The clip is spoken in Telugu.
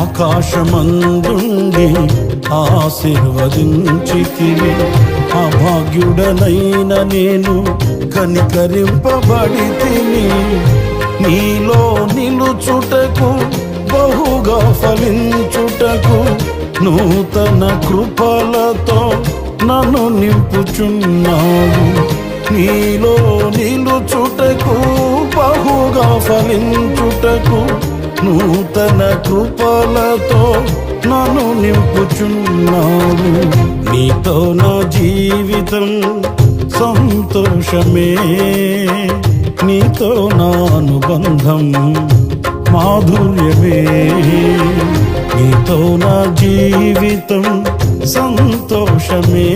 ఆకాశమందుండి ఆశీర్వదించితివి. అభాగ్యుడనైన నేను కనికరింపబడితిని. నీలో నిలుచుటకు బహుగా ఫలించుటకు నూతన కృపలతో నన్ను నింపుచున్నావు. నీలో నిలుచుటకు బహుగా ఫలించుటకు నూతన కృపలతో నన్ను నింపుచున్నావు. నీతో నా జీవితం సంతోషమే, నీతో నా అనుబంధం మాధుర్యమే. నీతో నా జీవితం సంతోషమే,